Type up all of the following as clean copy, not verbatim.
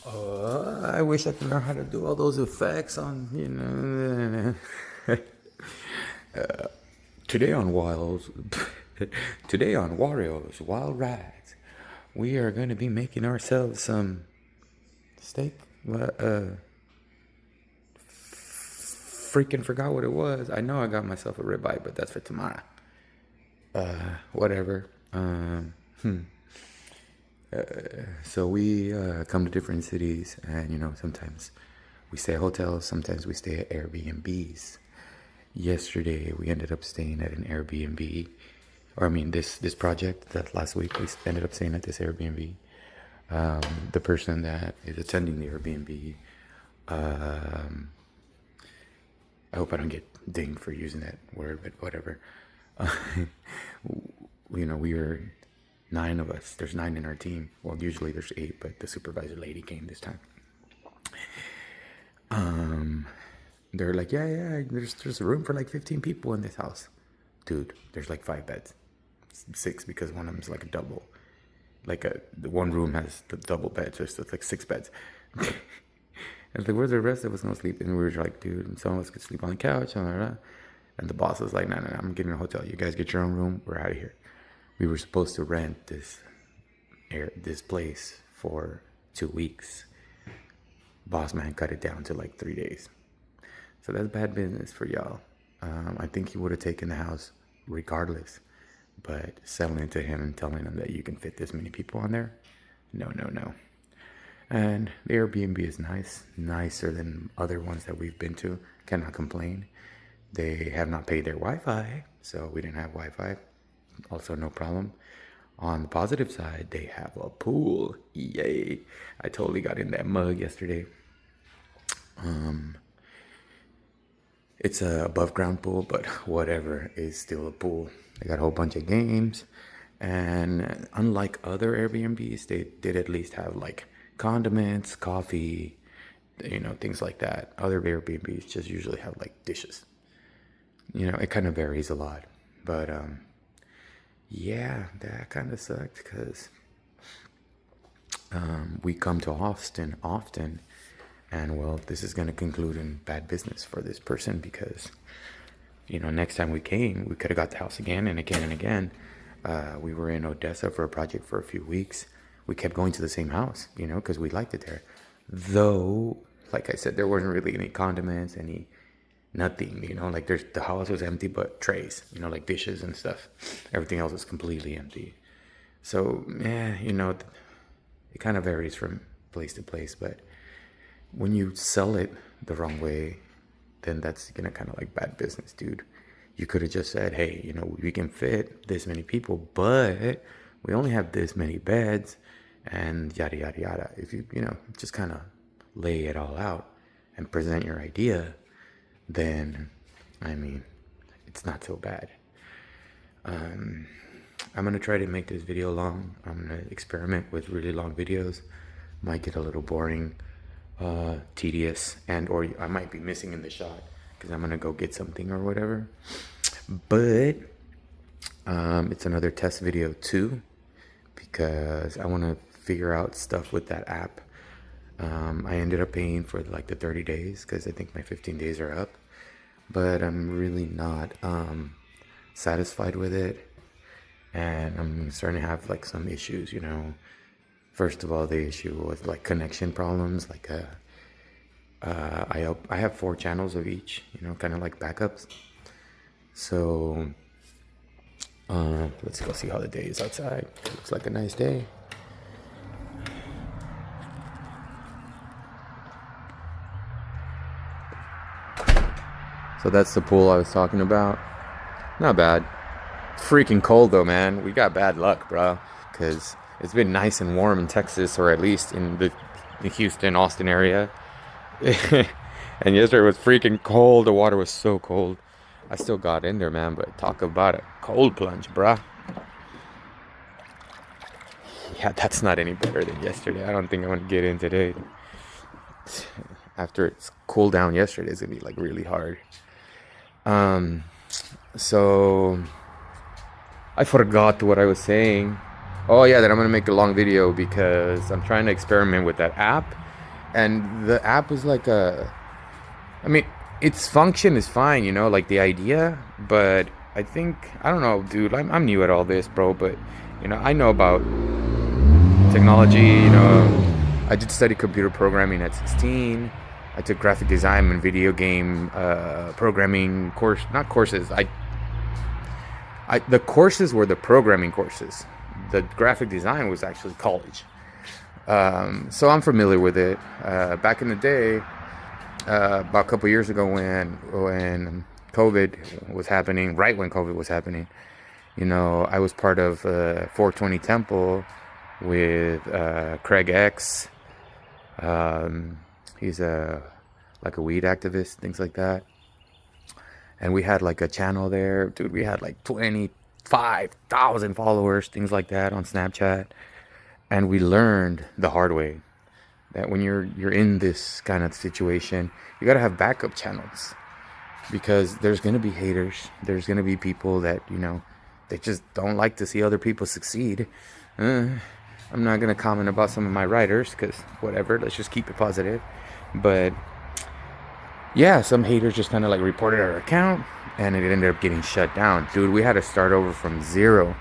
I wish I could learn how to do all those effects on, today on Wiles, today on wareoswildwrides, we are going to be making ourselves some steak. Freaking forgot what it was. I know I got myself a ribeye, but that's for tomorrow. Whatever. So we come to different cities, and sometimes we stay at hotels, sometimes we stay at Airbnbs. Yesterday we ended up staying at an Airbnb, or I mean this project that last week we ended up staying at this Airbnb. The person that is attending the Airbnb, I hope I don't get dinged for using that word, but whatever. We were 9 of us. There's 9 in our team. Well, usually there's 8, but the supervisor lady came this time. They're like, yeah, there's room for like 15 people in this house. Dude, there's like 5 beds. 6 because one of them is like a double. The one room has the double bed, so it's like 6 beds. I was like, where's the rest of us gonna sleep? And we were like, dude, some of us could sleep on the couch. And the boss was like, no, I'm getting a hotel. You guys get your own room. We're out of here. We were supposed to rent this place for 2 weeks. Boss man cut it down to like 3 days. So that's bad business for y'all. I think he would have taken the house regardless. But selling it to him and telling him that you can fit this many people on there, no. And the Airbnb is nicer than other ones that we've been to. Cannot complain. They have not paid their Wi-Fi, so we didn't have Wi-Fi. Also, no problem. On the positive side, they have a pool. Yay! I totally got in that mug yesterday. It's a above ground pool, but whatever, it's still a pool. They got a whole bunch of games, and unlike other Airbnbs, they did at least have like condiments, coffee, things like that. Other Airbnbs just usually have like dishes. It kind of varies a lot, but yeah, that kind of sucked because we come to Austin often, and well, this is going to conclude in bad business for this person because next time we came, we could have got the house again and again and again. We were in Odessa for a project for a few weeks. We kept going to the same house, because we liked it there. Though, like I said, there wasn't really any condiments, nothing, like the house was empty, but trays, like dishes and stuff. Everything else was completely empty. So, yeah, it kind of varies from place to place, but when you sell it the wrong way, then that's gonna kind of like bad business, dude. You could have just said, hey, we can fit this many people, but we only have this many beds, and yada yada yada. If you just kind of lay it all out and present your idea, then I mean, it's not so bad. I'm gonna try to make this video long. I'm gonna experiment with really long videos. Might get a little boring, tedious, or I might be missing in the shot because I'm gonna go get something or whatever. But it's another test video too, because I want to figure out stuff with that app. I ended up paying for like the 30 days because I think my 15 days are up, but I'm really not satisfied with it, and I'm starting to have like some issues. First of all, the issue with like connection problems. I have 4 channels of each, kind of like backups. So let's go see how the day is outside. It looks like a nice day. So that's the pool I was talking about. Not bad. Freaking cold though, man. We got bad luck, bro, because it's been nice and warm in Texas, or at least in the Houston, Austin area. And yesterday was freaking cold. The water was so cold. I still got in there, man, but talk about a cold plunge, bruh. Yeah, that's not any better than yesterday. I don't think I'm gonna get in today. After it's cooled down yesterday, it's gonna be like really hard. So I forgot what I was saying. Oh yeah, that I'm gonna make a long video because I'm trying to experiment with that app. And the app was like I mean, its function is fine, you know, like the idea, but I think, I don't know, dude, I'm new at all this, bro, but, you know, I know about technology, you know. I did study computer programming at 16. I took graphic design and video game programming course, not courses. The courses were the programming courses. The graphic design was actually college. So I'm familiar with it. Back in the day, about a couple years ago when COVID was happening, right when COVID was happening, you know, I was part of 420 Temple with Craig X. He's like a weed activist, things like that. And we had like a channel there, dude. We had like 25,000 followers, things like that on Snapchat. And we learned the hard way that when you're in this kind of situation, you gotta have backup channels, because there's gonna be haters. There's gonna be people that, you know, they just don't like to see other people succeed. I'm not gonna comment about some of my writers, because whatever. Let's just keep it positive. But yeah, some haters just kind of like reported our account, and it ended up getting shut down. Dude, we had to start over from zero.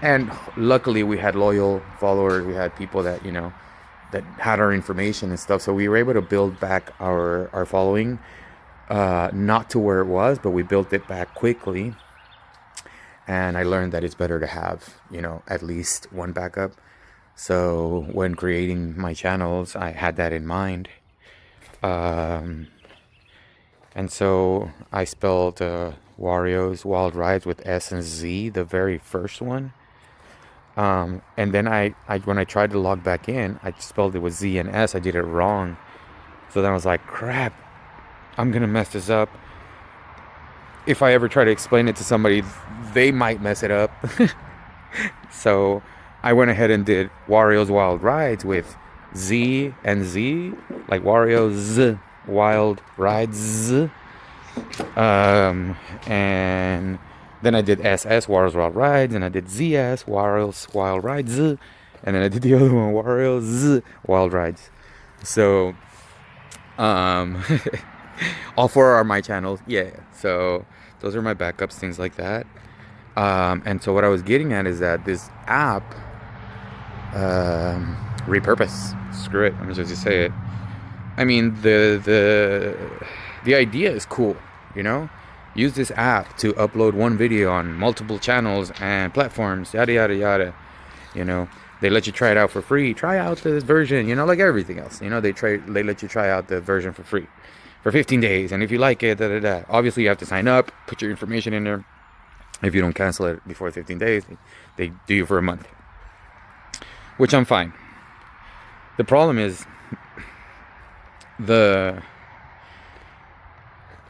And luckily we had loyal followers. We had people that, you know, that had our information and stuff. So we were able to build back our following, not to where it was, but we built it back quickly. And I learned that it's better to have, you know, at least one backup. So when creating my channels, I had that in mind. And so I spelled wareoswildwrides with S and Z, the very first one. And then I when I tried to log back in, I spelled it with Z and S. I did it wrong. So then I was like, crap, I'm gonna mess this up. If I ever try to explain it to somebody, they might mess it up. So I went ahead and did wareoswildwrides with Z and Z, like wareozwildwrides. And then I did SS, wareoswildwrides, and I did ZS, wareoswildwrides, and then I did the other one, wareozwildwrides. So, all four are my channels, yeah. So those are my backups, things like that. And so what I was getting at is that this app, repurpose. Screw it. I'm just say it. I mean, the idea is cool, you know. Use this app to upload one video on multiple channels and platforms, yada yada yada. You know, they let you try it out for free. Try out this version, you know, like everything else. You know, they let you try out the version for free for 15 days, and if you like it, obviously you have to sign up, put your information in there. If you don't cancel it before 15 days, they do you for a month, which I'm fine. The problem is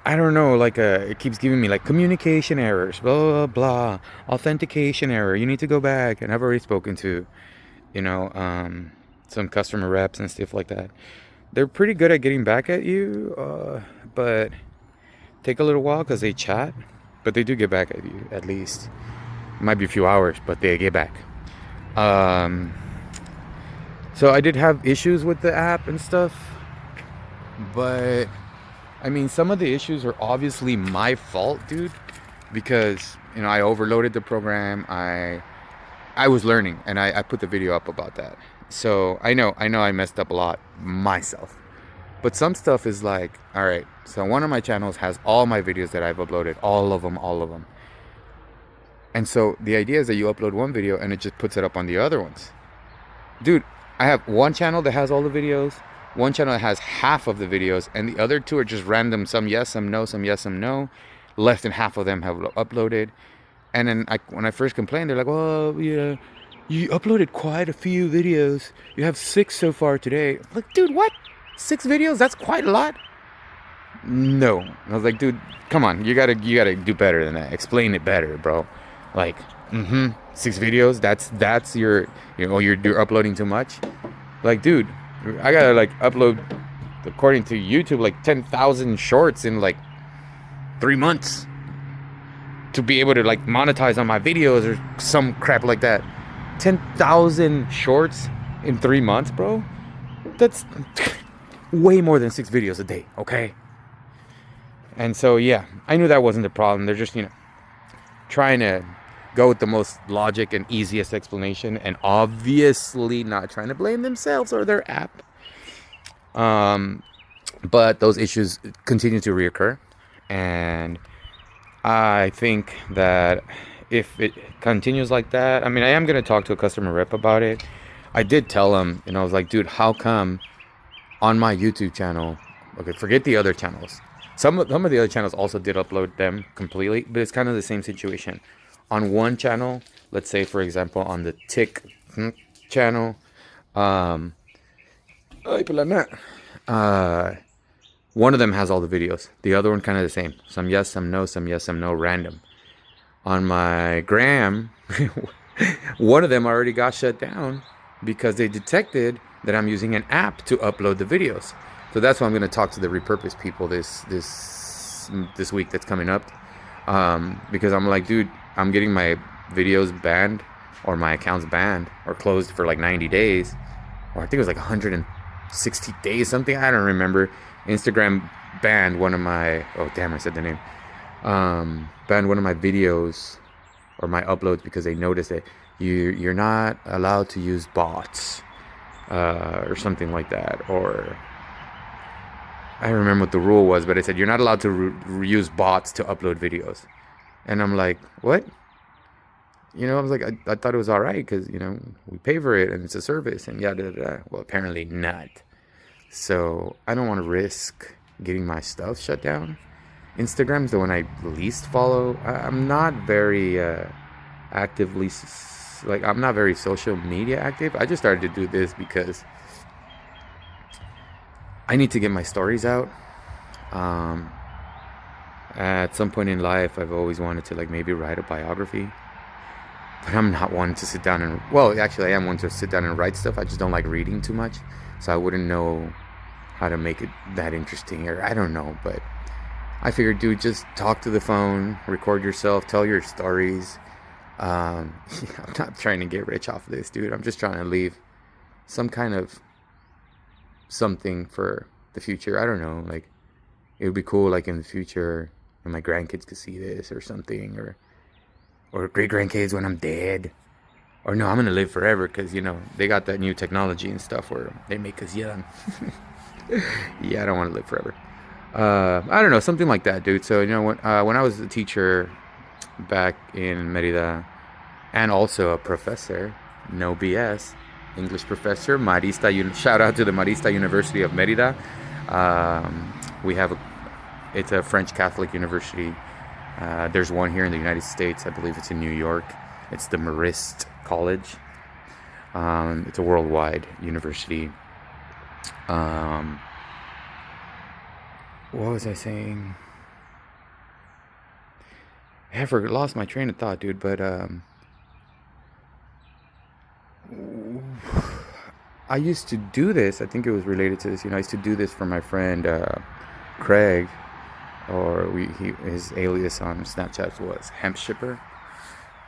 I don't know, like it keeps giving me like communication errors, blah, blah, blah, authentication error. You need to go back. And I've already spoken to, you know, some customer reps and stuff like that. They're pretty good at getting back at you, but take a little while because they chat, but they do get back at you at least. It might be a few hours, but they get back. So I did have issues with the app and stuff, but I mean, some of the issues are obviously my fault, dude, because, you know, I overloaded the program. I was learning, and I put the video up about that. So I know I messed up a lot myself. But some stuff is like, all right, so one of my channels has all my videos that I've uploaded, all of them. And so the idea is that you upload one video and it just puts it up on the other ones. Dude, I have one channel that has all the videos, one channel that has half of the videos, and the other two are just random, some yes, some no, some yes, some no. Less than half of them have uploaded. And then when I first complained, they're like, well, yeah, you uploaded quite a few videos. You have 6 so far today. I'm like, dude, what? 6 videos? That's quite a lot. No. I was like, dude, come on. You gotta do better than that. Explain it better, bro. Like, 6 videos? That's your, you know, you're uploading too much. Like, dude, I gotta like upload, according to YouTube, like 10,000 shorts in like 3 months to be able to like monetize on my videos or some crap like that. 10,000 shorts in 3 months, bro. That's way more than 6 videos a day, okay? And so, yeah, I knew that wasn't the problem. They're just, trying to go with the most logic and easiest explanation, and obviously not trying to blame themselves or their app. But those issues continue to reoccur. And I think that if it continues like that, I mean, I am going to talk to a customer rep about it. I did tell him, I was like, dude, how come on my YouTube channel, okay, forget the other channels. Some of the other channels also did upload them completely, but it's kind of the same situation. On one channel, let's say, for example, on the Tick channel, one of them has all the videos. The other one kind of the same. Some yes, some no, some yes, some no, random. On my gram, one of them already got shut down because they detected that I'm using an app to upload the videos. So that's why I'm going to talk to the repurpose people this week that's coming up, because I'm like, dude, I'm getting my videos banned or my accounts banned or closed for like 90 days, or I think it was like 160 days, something, I don't remember. Instagram banned one of my, oh damn, I said the name, banned one of my videos or my uploads because they noticed that you're not allowed to use bots, or something like that, or I don't remember what the rule was, but it said you're not allowed to use bots to upload videos. And I'm like, what? I was like, I thought it was all right because, we pay for it and it's a service and yada, yada, yada. Well, apparently not. So I don't want to risk getting my stuff shut down. Instagram's the one I least follow. I'm not very actively, I'm not very social media active. I just started to do this because I need to get my stories out. At some point in life, I've always wanted to maybe write a biography, but I'm not one to sit down and, well, actually I am one to sit down and write stuff. I just don't like reading too much, so I wouldn't know how to make it that interesting, or I don't know. But I figured, dude, just talk to the phone, record yourself, tell your stories. I'm not trying to get rich off of this, dude. I'm just trying to leave some kind of something for the future. I don't know, it would be cool in the future when my grandkids could see this or something, or great grandkids when I'm dead, or no, I'm gonna live forever because they got that new technology and stuff where they make us young. Yeah, I don't want to live forever. I don't know, something like that, dude. So when I was a teacher back in Merida, and also a professor, no BS, English professor, Marista. Shout out to the Marista University of Merida. It's a French Catholic university. There's one here in the United States. I believe it's in New York. It's the Marist College. It's a worldwide university. What was I saying? I lost my train of thought, dude. But I used to do this. I think it was related to this. I used to do this for my friend Craig, or his alias on Snapchat was Hemp Shipper.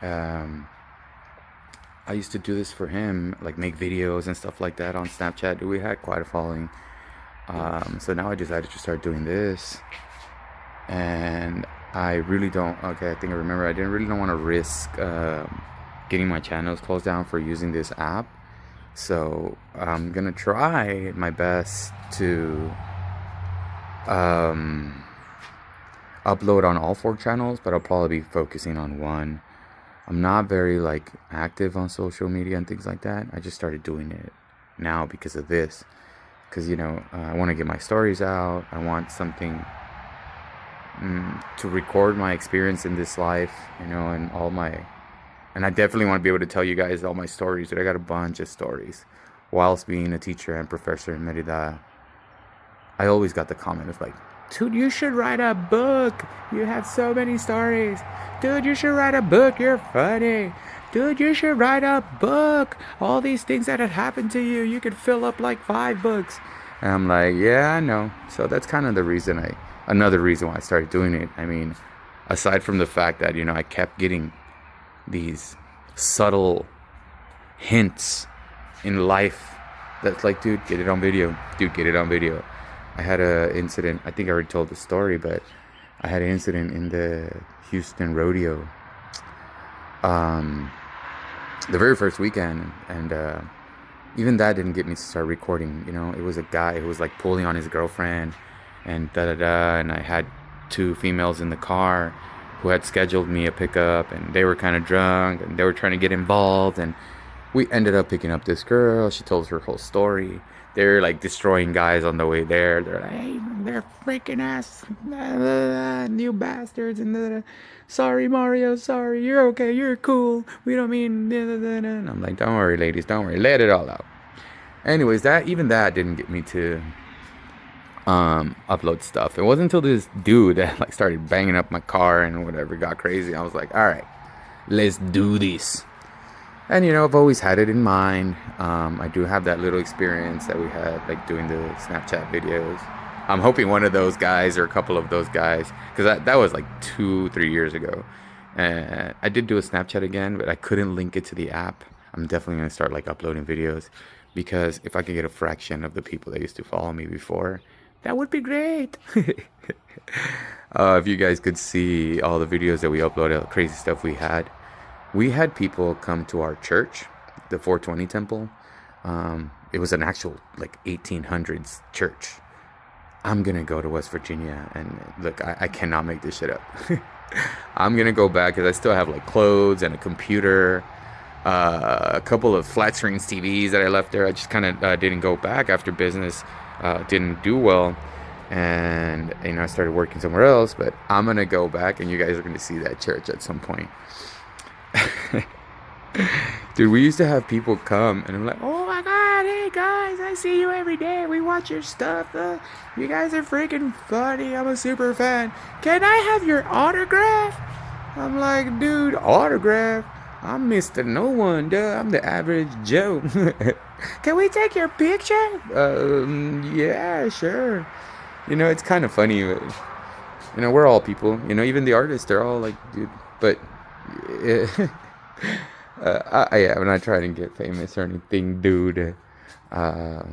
I used to do this for him, make videos and stuff like that on Snapchat. We had quite a following. So now I decided to start doing this, and I really don't. Okay, I think I remember. I didn't want to risk getting my channels closed down for using this app. So I'm gonna try my best to upload on all 4 channels, but I'll probably be focusing on one. I'm not very active on social media and things like that. I just started doing it now because of this, because I want to get my stories out. I want something to record my experience in this life, and I definitely want to be able to tell you guys all my stories. Dude, I got a bunch of stories whilst being a teacher and professor in Merida. I always got the comment of dude, you should write a book. You have so many stories. Dude, you should write a book. You're funny. Dude, you should write a book. All these things that had happened to you, you could fill up 5 books. And I'm like, yeah, I know. So that's kind of another reason why I started doing it. I mean, aside from the fact that, I kept getting these subtle hints in life That's like, dude, get it on video. Dude, get it on video. I had a incident. I think I already told the story, but I had an incident in the Houston rodeo. The very first weekend, and even that didn't get me to start recording. You know, it was a guy who was like pulling on his girlfriend, and da da da. And I had two females in the car who had scheduled me a pickup, and they were kind of drunk, and they were trying to get involved, and we ended up picking up this girl. She told us her whole story. They're like destroying guys on the way there. They're like, hey, they're freaking ass, new bastards, and sorry, Mario, sorry, you're okay, you're cool. We don't mean. And I'm like, don't worry, ladies, don't worry, let it all out. Anyways, that didn't get me to upload stuff. It wasn't until this dude that like started banging up my car and whatever got crazy. I was like, all right, let's do this. And you know, I've always had it in mind. I do have that little experience that we had like doing the Snapchat videos. I'm hoping one of those guys or a couple of those guys, because that was like 2-3 years ago. And I did do a Snapchat again, but I couldn't link it to the app. I'm definitely going to start like uploading videos, because if I could get a fraction of the people that used to follow me before, that would be great. If you guys could see all the videos that we uploaded, crazy stuff we had. We had people come to our church, the 420 temple. It was an actual like 1800s church. I'm going to go to West Virginia, and look, I cannot make this shit up. I'm going to go back because I still have like clothes and a computer, a couple of flat screen TVs that I left there. I just kind of didn't go back after business didn't do well. And, you know, I started working somewhere else, but I'm going to go back, and you guys are going to see that church at some point. Dude, we used to have people come, and I'm like, oh my god, hey guys, I see you every day, we watch your stuff, you guys are freaking funny, I'm a super fan, can I have your autograph? I'm like, dude, autograph? I'm Mr. No One, duh, I'm the average Joe. Can we take your picture? Yeah, sure. You know, it's kind of funny, but, you know, we're all people, you know, even the artists, they're all like, dude, but I'm not trying to get famous or anything, dude. I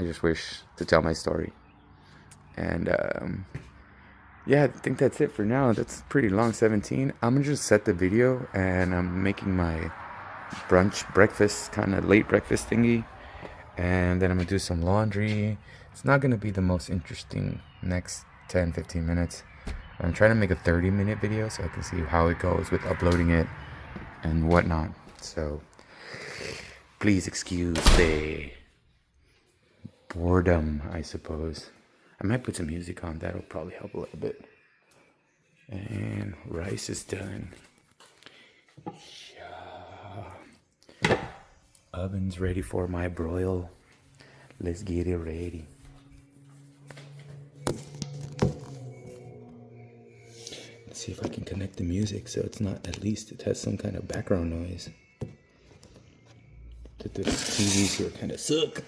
just wish to tell my story. And yeah, I think that's it for now. That's pretty long, 17. I'm gonna just set the video, and I'm making my breakfast, kind of late breakfast thingy. And then I'm gonna do some laundry. It's not gonna be the most interesting next 10-15 minutes. I'm trying to make a 30-minute video so I can see how it goes with uploading it and whatnot. So please excuse the boredom, I suppose. I might put some music on. That'll probably help a little bit. And rice is done. Yeah. Oven's ready for my broil. Let's get it ready. See if I can connect the music so it's not, at least it has some kind of background noise. The TVs here kind of suck.